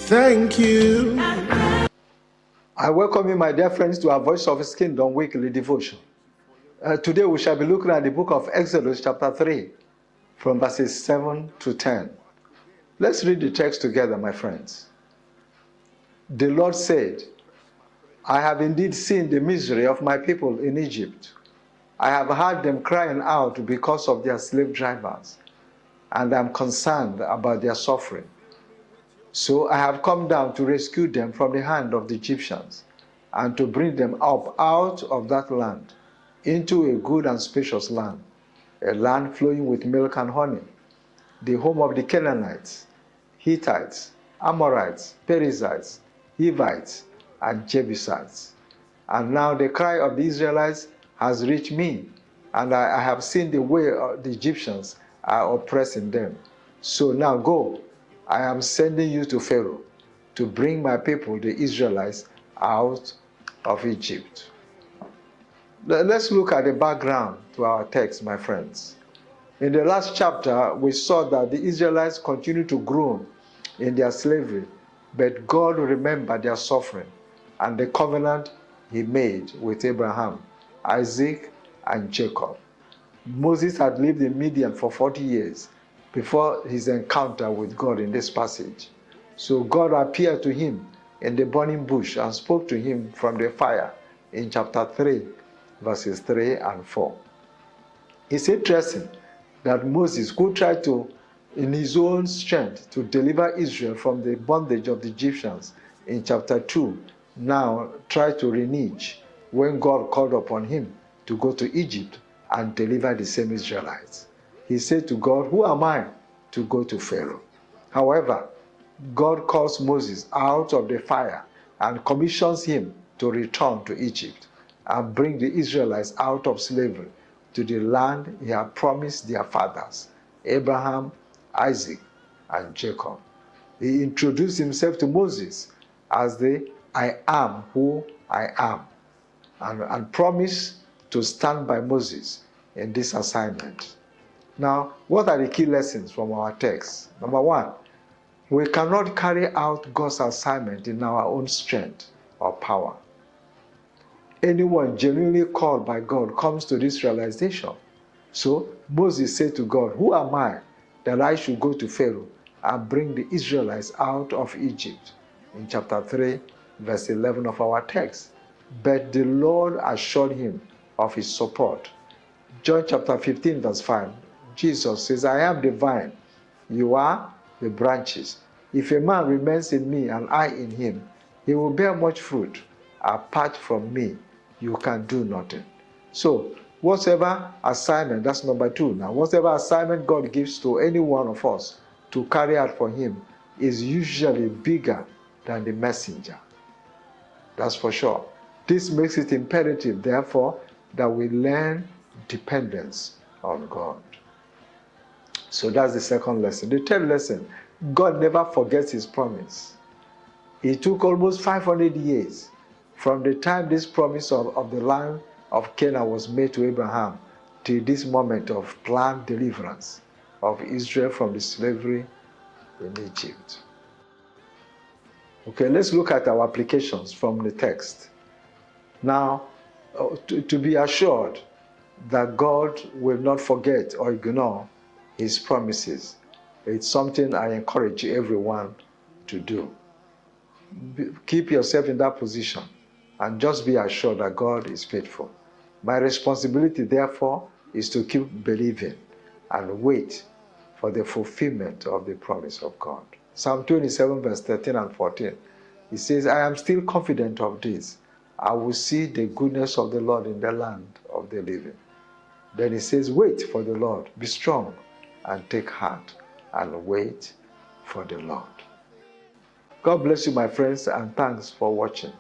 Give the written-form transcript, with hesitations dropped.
Thank you. I welcome you, my dear friends, to our Voice of His Kingdom weekly devotion. Today we shall be looking at the book of Exodus chapter 3 from verses 7 to 10. Let's read the text together, my friends. The Lord said, I have indeed seen the misery of my people in Egypt. I have heard them crying out because of their slave drivers, and I am concerned about their suffering. So I have come down to rescue them from the hand of the Egyptians, and to bring them up out of that land into a good and spacious land, a land flowing with milk and honey, the home of the Canaanites, Hittites, Amorites, Perizzites, Hivites, and Jebusites. And now the cry of the Israelites has reached me, and I have seen the way the Egyptians are oppressing them. So now go, I am sending you to Pharaoh to bring my people, the Israelites, out of Egypt. Let's look at the background to our text, my friends. In the last chapter, we saw that the Israelites continued to groan in their slavery, but God remembered their suffering and the covenant He made with Abraham, Isaac, and Jacob. Moses had lived in Midian for 40 years before his encounter with God in this passage. So God appeared to him in the burning bush and spoke to him from the fire in chapter 3, verses 3 and 4. It's interesting that Moses, who tried to, in his own strength, to deliver Israel from the bondage of the Egyptians in chapter 2, now tried to renege when God called upon him to go to Egypt and deliver the same Israelites. He said to God, who am I to go to Pharaoh? However, God calls Moses out of the fire and commissions him to return to Egypt and bring the Israelites out of slavery to the land He had promised their fathers, Abraham, Isaac, and Jacob. He introduced himself to Moses as the I am who I am, and promised to stand by Moses in this assignment. Now, what are the key lessons from our text? Number one, we cannot carry out God's assignment in our own strength or power. Anyone genuinely called by God comes to this realization. So Moses said to God, who am I that I should go to Pharaoh and bring the Israelites out of Egypt? In chapter 3, verse 11 of our text. But the Lord assured him of his support. John chapter 15, verse 5, Jesus says, I am the vine, you are the branches. If a man remains in me and I in him, he will bear much fruit. Apart from me, you can do nothing. So, whatever assignment, that's number two now, whatever assignment God gives to any one of us to carry out for him is usually bigger than the messenger. That's for sure. This makes it imperative, therefore, that we learn dependence on God. So that's the second lesson. The third lesson, God never forgets His promise. It took almost 500 years from the time this promise of the land of Canaan was made to Abraham to this moment of planned deliverance of Israel from the slavery in Egypt. Okay, let's look at our applications from the text. Now, to be assured that God will not forget or ignore His promises, it's something I encourage everyone to do. Keep yourself in that position and just be assured that God is faithful. My responsibility, therefore, is to keep believing and wait for the fulfillment of the promise of God. Psalm 27, verse 13 and 14, it says, I am still confident of this. I will see the goodness of the Lord in the land of the living. Then it says, wait for the Lord, be strong and take heart and wait for the Lord. God bless you, my friends, and thanks for watching.